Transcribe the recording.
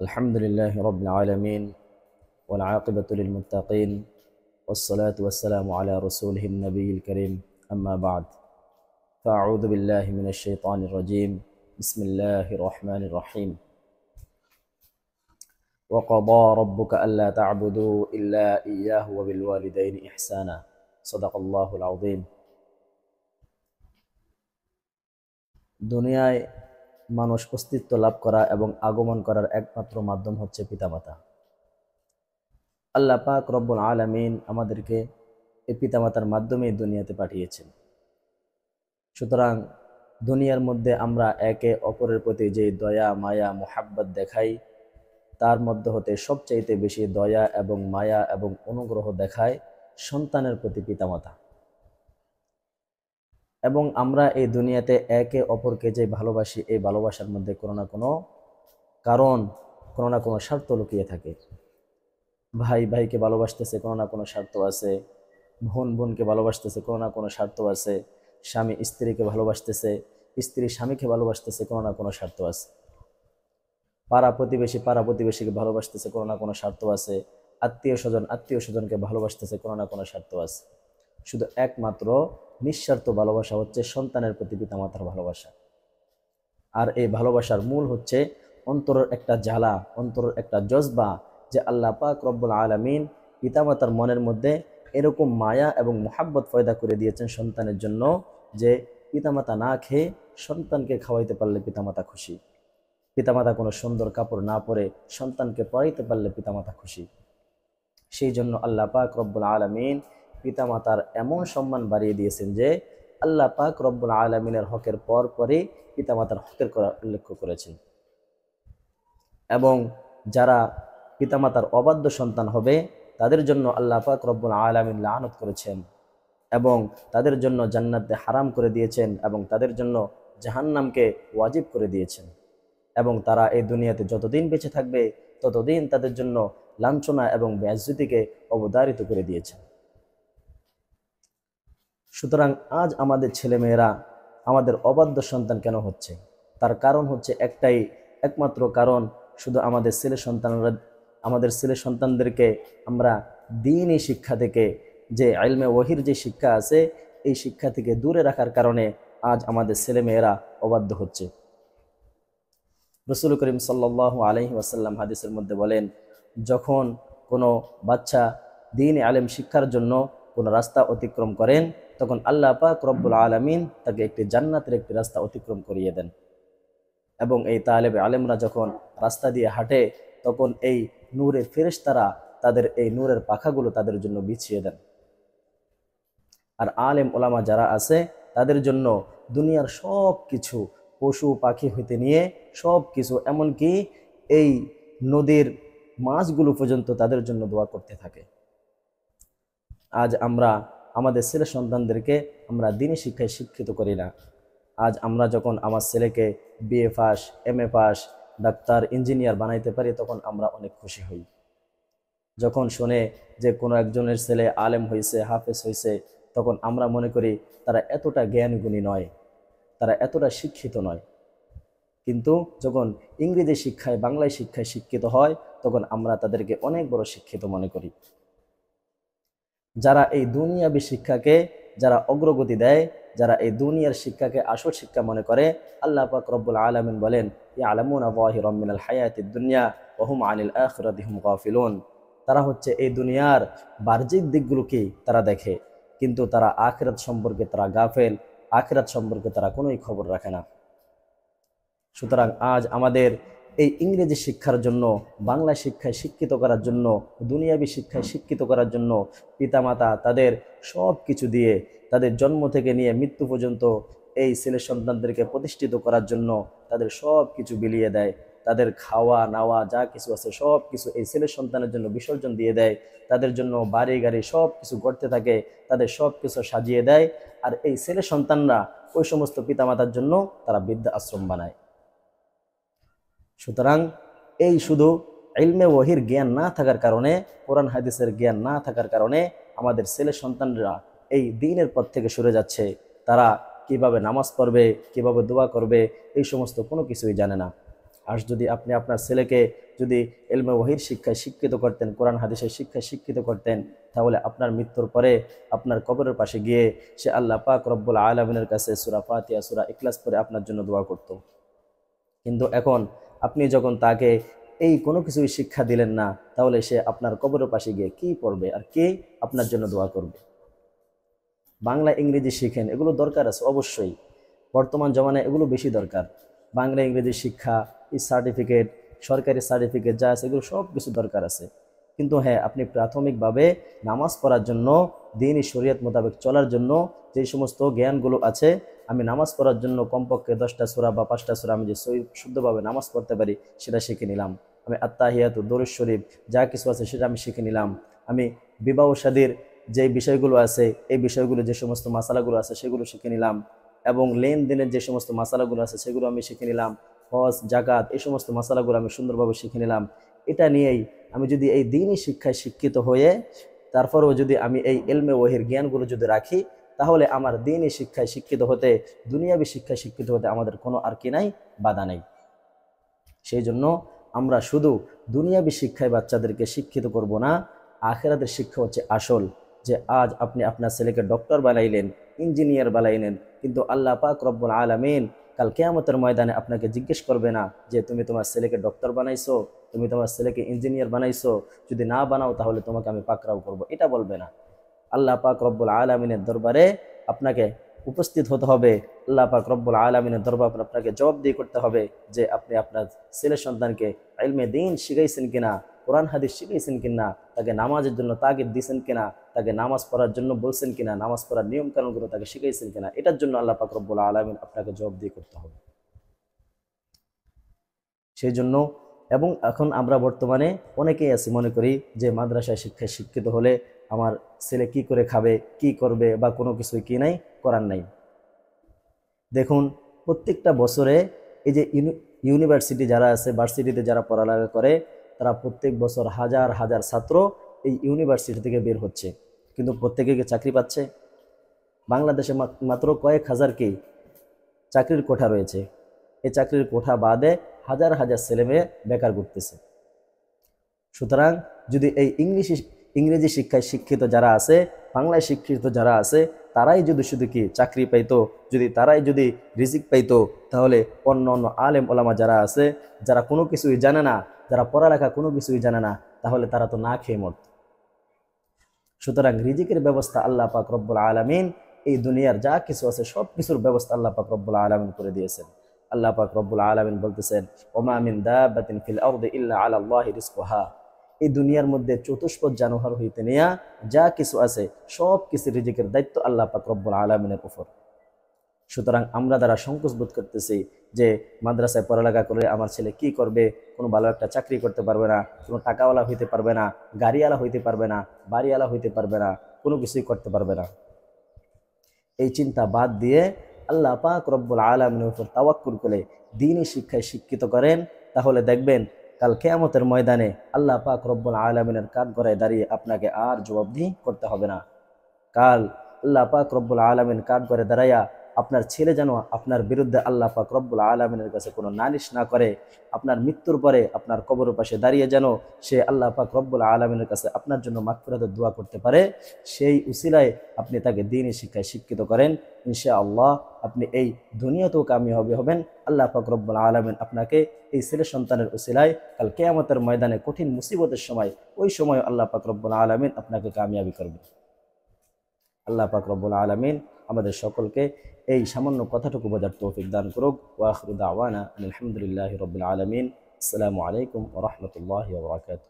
الحمد لله رب العالمين والعاقبة للمتقين والصلاة والسلام على رسوله النبي الكريم أما بعد فأعوذ بالله من الشيطان الرجيم بسم الله الرحمن الرحيم وقضى ربك ألا تعبدوا إلا إياه وبالوالدين إحسانا صدق الله العظيم দুনিয়ায় মানুষ অস্তিত্ব লাভ করা এবং আগমন করার একমাত্র মাধ্যম হচ্ছে পিতামাতা। আল্লাহ পাক রব্বুল আলামিন আমাদেরকে এই পিতামাতার মাধ্যমে দুনিয়াতে পাঠিয়েছেন। সুতরাং দুনিয়ার মধ্যে আমরা একে অপরের প্রতি যে দয়া মায়া মুহাব্বত দেখাই, তার মধ্যে হতে সবচাইতে বেশি দয়া এবং মায়া এবং অনুগ্রহ দেখায় সন্তানের প্রতি পিতামাতা। এবং আমরা এই দুনিয়াতে একে অপরকে যে ভালোবাসি, এই ভালোবাসার মধ্যে কোনো না কোনো কারণ, কোনো না কোনো স্বার্থ লুকিয়ে থাকে। ভাই ভাইকে ভালোবাসতেছে, কোনো না কোনো স্বার্থ আছে। বোন বোনকে ভালোবাসতেছে, কোনো না কোনো স্বার্থ আছে। স্বামী স্ত্রীকে ভালোবাসতেছে, স্ত্রী স্বামীকে ভালোবাসতেছে, কোনো না কোনো স্বার্থ আছে। পাড়া প্রতিবেশীকে ভালোবাসতেছে, কোনো না কোনো স্বার্থ আছে। আত্মীয় স্বজনকে ভালোবাসতেছে, কোনো না কোনো স্বার্থ আছে। শুধু একমাত্র নিঃস্বার্থ ভালোবাসা হচ্ছে সন্তানের প্রতি পিতামাতার ভালোবাসা। আর এই ভালোবাসার মূল হচ্ছে অন্তরের একটা জ্বালা, অন্তরের একটা জজবা, যে আল্লাহ পাক রব্বুল আলামিন পিতামাতার মনের মধ্যে এরকম মায়া এবং মুহাব্বত পয়দা করে দিয়েছেন সন্তানের জন্য, যে পিতামাতা না খেয়ে সন্তানকে খাওয়াইতে পারলে পিতামাতা খুশি। পিতামাতা কোনো সুন্দর কাপড় না পরে সন্তানকে পরাইতে পারলে পিতামাতা খুশি। সেই জন্য আল্লাহ পাক রব্বুল আলামিন পিতামাতার এমন সম্মান বাড়িয়ে দিয়েছেন যে আল্লাহ পাক রব্বুল আলামিনের হকের পর পরে পিতামাতার হকের উল্লেখ করেছেন। এবং যারা পিতামাতার অবাধ্য সন্তান হবে তাদের জন্য আল্লাহ পাক রব্বুল আলামিন লানত করেছেন এবং তাদের জন্য জান্নাতে হারাম করে দিয়েছেন এবং তাদের জন্য জাহান্নামকে ওয়াজিব করে দিয়েছেন। এবং তারা এই দুনিয়াতে যতদিন বেঁচে থাকবে ততদিন তাদের জন্য লাঞ্ছনা এবং বেইজ্জতিকে অবধারিত করে দিয়েছেন। সুতরাং আজ আমাদের ছেলেমেয়েরা আমাদের অবাধ্য সন্তান কেন হচ্ছে? তার কারণ হচ্ছে একটাই, একমাত্র কারণ, শুধু আমাদের ছেলে সন্তানদেরকে আমরা দ্বীনি শিক্ষা থেকে, যে ইলমে ওয়াহির যে শিক্ষা আছে, এই শিক্ষা থেকে দূরে রাখার কারণে আজ আমাদের ছেলেমেয়েরা অবাধ্য হচ্ছে। রাসূল করিম সাল্লাল্লাহু আলাইহি ওয়াসাল্লাম হাদিসের মধ্যে বলেন, যখন কোনো বাচ্চা দ্বীন আলেম শিক্ষার জন্য কোনো রাস্তা অতিক্রম করেন, তখন আল্লাহ পাক রব্বুল আলামিন তাকে একটি জান্নাতের একটি রাস্তা অতিক্রম করিয়ে দেন। এবং এই তালেবে আলেমরা যখন রাস্তা দিয়ে হাঁটে, তখন এই নূরের ফেরেশতারা তাদের এই নূরের পাখাগুলো তাদের জন্য বিছিয়ে দেন। আর আলেম ওলামা যারা আছে তাদের জন্য দুনিয়ার সব কিছু, পশু পাখি হইতে নিয়ে সব কিছু, এমনকি এই নদীর মাছগুলো পর্যন্ত তাদের জন্য দোয়া করতে থাকে। আজ আমরা আমাদের ছেলে সন্তানদেরকে আমরা দ্বীনি শিক্ষায় শিক্ষিত করি না। আজ আমরা যখন আমার ছেলেকে BA pass, MA pass, doctor, engineer বানাইতে পারি, তখন আমরা অনেক খুশি হই। যখন শুনে যে কোনো একজনের ছেলে আলেম হয়েছে, হাফেজ হয়েছে, তখন আমরা মনে করি তারা এতটা জ্ঞানগুণী নয়, তারা এতটা শিক্ষিত নয়। কিন্তু যখন ইংরেজি শিক্ষায়, বাংলায় শিক্ষায় শিক্ষিত হয়, তখন আমরা তাদেরকে অনেক বড় শিক্ষিত মনে করি। যারা এই দুনিয়াবী শিক্ষাকে যারা অগ্রগতি দেয়, যারা এই দুনিয়ার শিক্ষাকে আসল শিক্ষা মনে করে, আল্লাহ পাক রব্বুল আলামিন বলেন, ইয়ালামুনা যাহিরাম মিনাল হায়াতিদ দুনিয়া ওয়া হুম আনিল আখিরাতি হুম গাফিলুন। তারা হচ্ছে এই দুনিয়ার বাহ্যিক দিকগুলোকে তারা দেখে, কিন্তু তারা আখিরাত সম্পর্কে তারা গাফেল, আখিরাত সম্পর্কে তারা কোনোই খবর রাখে না। সুতরাং আজ আমাদের এই ইংরেজি শিক্ষার জন্য, বাংলা শিক্ষায় শিক্ষিত করার জন্য, দুনিয়াবী শিক্ষায় শিক্ষিত করার জন্য পিতামাতা তাদের সব কিছু দিয়ে, তাদের জন্ম থেকে নিয়ে মৃত্যু পর্যন্ত এই ছেলে সন্তানদেরকে প্রতিষ্ঠিত করার জন্য তাদের সব কিছু বিলিয়ে দেয়। তাদের খাওয়া নাওয়া যা কিছু আছে সব কিছু এই ছেলে সন্তানের জন্য বিসর্জন দিয়ে দেয়। তাদের জন্য বাড়ি গাড়ি সব কিছু গড়তে থাকে, তাদের সব কিছু সাজিয়ে দেয়। আর এই ছেলে সন্তানরা ওই সমস্ত পিতামাতার জন্য তারা বৃদ্ধা আশ্রম বানায়। সুতরাং এই শুধু ইলমে ওয়াহির জ্ঞান না থাকার কারণে, কোরআন হাদিসের জ্ঞান না থাকার কারণে আমাদের ছেলে সন্তানরা এই দ্বীনের পথ থেকে সরে যাচ্ছে। তারা কিভাবে নামাজ পড়বে, কিভাবে দোয়া করবে, এই সমস্ত কোনো কিছুই জানে না। আর যদি আপনি আপনার ছেলেকে যদি ইলমে ওয়াহির শিক্ষায় শিক্ষিত করতেন, কোরআন হাদিসের শিক্ষায় শিক্ষিত করতেন, তাহলে আপনার মৃত্যুর পরে আপনার কবরের পাশে গিয়ে সে আল্লাহ পাক রব্বুল আলামিনের কাছে সূরা ফাতিহা সূরা ইখলাস পড়ে আপনার জন্য দোয়া করত। কিন্তু এখন আপনি যখন তাকে এই কোনো কিছুই শিক্ষা দিলেন না, তাহলে সে আপনার কবরের পাশে গিয়ে কি পড়বে আর কে আপনার জন্য দোয়া করবে? বাংলা ইংরেজি শিখেন, এগুলো দরকার আছে অবশ্যই, বর্তমান জমানায় এগুলো বেশি দরকার। বাংলা ইংরেজি শিক্ষা, সার্টিফিকেট, সরকারি সার্টিফিকেট যা আছে এগুলো সব কিছু দরকার আছে। কিন্তু হ্যাঁ, আপনি প্রাথমিকভাবে নামাজ পড়ার জন্য, দ্বীনি শরীয়ত মোতাবেক চলার জন্য যে সমস্ত জ্ঞানগুলো আছে, আমি নামাজ পড়ার জন্য কমপক্ষে 10টা সূরা বা 5টা সূরা আমি যে শুদ্ধভাবে নামাজ পড়তে পারি সেটা শিখে নিলাম। আমি আত্তাহিয়াতু, দরুদ শরীফ যা কিছু আছে সেটা আমি শিখে নিলাম। আমি বিবাহ শাদীর যে বিষয়গুলো আছে, এই বিষয়গুলো যে সমস্ত মাসালাগুলো আছে সেগুলো শিখে নিলাম। এবং লেনদেনের যে সমস্ত মাসালাগুলো আছে সেগুলো আমি শিখে নিলাম। হজ, জাকাত, এই সমস্ত মাসালাগুলো আমি সুন্দরভাবে শিখে নিলাম। এটা নিয়েই আমি যদি এই দ্বীনি শিক্ষায় শিক্ষিত হয়ে তারপরেও যদি আমি এই ইলমে ওয়াহির জ্ঞানগুলো যদি রাখি, তাহলে আমার দ্বীনি শিক্ষায় শিক্ষিত হতে, দুনিয়াবী শিক্ষায় শিক্ষিত হতে আমাদের কোনো আর কি নাই, বাধা নেই। সেই জন্য আমরা শুধু দুনিয়াবী শিক্ষায় বাচ্চাদেরকে শিক্ষিত করব না, আখিরাতের শিক্ষা হচ্ছে আসল। যে আজ আপনি আপনার ছেলেকে ডক্টর বানাইলেন, ইঞ্জিনিয়ার বানাইলেন, কিন্তু আল্লাহ পাক রব্বুল আলামিন কাল কিয়ামতের ময়দানে আপনাকে জিজ্ঞেস করবে না যে তুমি তোমার ছেলেকে ডক্টর বানাইছো, তুমি তোমার ছেলেকে ইঞ্জিনিয়ার বানাইছো, যদি না বানাও তাহলে তোমাকে আমি পাকড়াও করব, এটা বলবে না। আল্লাহ পাক রব্বুল আলামিনের দরবারে আপনাকে উপস্থিত হতে হবে। আল্লাহ পাক রব্বুল আলামিনের দরবারে আপনাকে জবাবদিহি করতে হবে যে আপনি আপনার ছেলে সন্তানকে ইলমে দ্বীন শিখাইছেন কিনা, কোরআন হাদিস শিখাইছেন কিনা, তাকে নামাজের জন্য তাগিদ দিয়েছেন কিনা, তাকে নামাজ পড়ার জন্য বলছেন কিনা, নামাজ পড়ার নিয়ম কানুনগুলো তাকে শিখাইছেন কিনা। এটার জন্য আল্লাহ পাক রব্বুল আলামিন আপনাকে জবাবদিহি করতে হবে। সেই জন্য এবং এখন আমরা বর্তমানে অনেকেই আছি মনে করি যে মাদ্রাসায় শিক্ষায় শিক্ষিত হলে আমার ছেলে কি করে খাবে, কি করবে, বা কোনো কিছুই কি নাই, করার নাই। দেখুন, প্রত্যেকটা বছরে এই যে ইউনিভার্সিটি যারা আছে, ভার্সিটিতে যারা পড়ালেখা করে, তারা প্রত্যেক বছর হাজার হাজার ছাত্র এই ইউনিভার্সিটি থেকে বের হচ্ছে, কিন্তু প্রত্যেকে কি চাকরি পাচ্ছে? বাংলাদেশে মাত্র কয়েক হাজার কি চাকরির কোঠা রয়েছে। এই চাকরির কোঠা বাদে হাজার হাজার ছেলেমেয়ে বেকার ঘুরতেছে। সুতরাং যদি এই ইংরেজি শিক্ষায় শিক্ষিত যারা আছে, বাংলায় শিক্ষিত যারা আছে, তারাই যদি শুধু কি চাকরি পাইতো, যদি তারাই যদি রিজিক পাইতো, তাহলে অন্য অন্য আলেম ওলামা যারা আছে, যারা কোনো কিছুই জানে না, যারা পড়ালেখা কোনো কিছুই জানে না, তাহলে তারা তো না খেয়ে মরত। সুতরাং রিজিকের ব্যবস্থা আল্লাহ পাক রব্বুল আলামিন এই দুনিয়ার যা কিছু আছে সব কিছুর ব্যবস্থা আল্লাহ পাক রব্বুল আলামিন করে দিয়েছেন। আল্লাহ পাক রব্বুল আলামিন বলতেছেন, ওমা মিন দাব্বাতিন ফিল আরদি ইল্লা আলা আল্লাহি রিজকুহা। এই দুনিয়ার মধ্যে চতুষ্পদ জানোয়ার হইতে নিয়া যা কিছু আছে সব কিছু রিজিকের দায়িত্ব আল্লাহ পাক রব্বুল আলামিনের উপর। সুতরাং আমরা যারা সংকোচ বোধ করতেছি যে মাদ্রাসায় পড়ালেখা করে আমার ছেলে কি করবে, কোনো ভালো একটা চাকরি করতে পারবে না, কোনো টাকাওয়ালা হইতে পারবে না, গাড়িওয়ালা হইতে পারবে না, বাড়িওয়ালা হইতে পারবে না, কোনো কিছুই করতে পারবে না, এই চিন্তা বাদ দিয়ে আল্লাহ পাক রব্বুল আলামিনের উপর তাওয়াক্কুল করে দ্বীনি শিক্ষায় শিক্ষিত করেন, তাহলে দেখবেন কাল কিয়ামতের ময়দানে আল্লাহ পাক রব্বুল আলামিনের কাঠগড়ায় দাঁড়িয়ে আপনাকে আর জবাবদিহি করতে হবে না। কাল আল্লাহ পাক রব্বুল আলামিন কাঠগড়ায় দাঁড়াইয়া আপনার ছেলে যেন আপনার বিরুদ্ধে আল্লাহ পাক রব্বুল আলামিনের কাছে কোনো নালিশ না করে, আপনার মৃত্যুর পরে আপনার কবরের পাশে দাঁড়িয়ে যেন সে আল্লাহ পাক রব্বুল আলামিনের কাছে আপনার জন্য মাগফিরাতের দোয়া করতে পারে, সেই উসিলায় আপনি তাকে দ্বীনি শিক্ষায় শিক্ষিত করেন। ইনশাআল্লাহ আপনি এই দুনিয়াতেও কামিয়াবি হবেন। আল্লাহ পাক রব্বুল আলামিন আপনাকে এই ছেলে সন্তানের উসিলায় কাল কিয়ামতের ময়দানে কঠিন মুসিবতের সময়, ওই সময় আল্লাহ পাক রব্বুল আলামিন আপনাকে কামিয়াবি করবে। আল্লাহ পাক রব্বুল আলামিন আমাদের সকলকে এই সামান্য কথাটুকু বোঝার তৌফিক দান করুক। ওয়া আখিরু দাওয়ানা আলহামদুলিল্লাহি রাব্বিল আলামিন। আসসালামু আলাইকুম ওয়া রাহমাতুল্লাহি ওয়া বারাকাতুহু।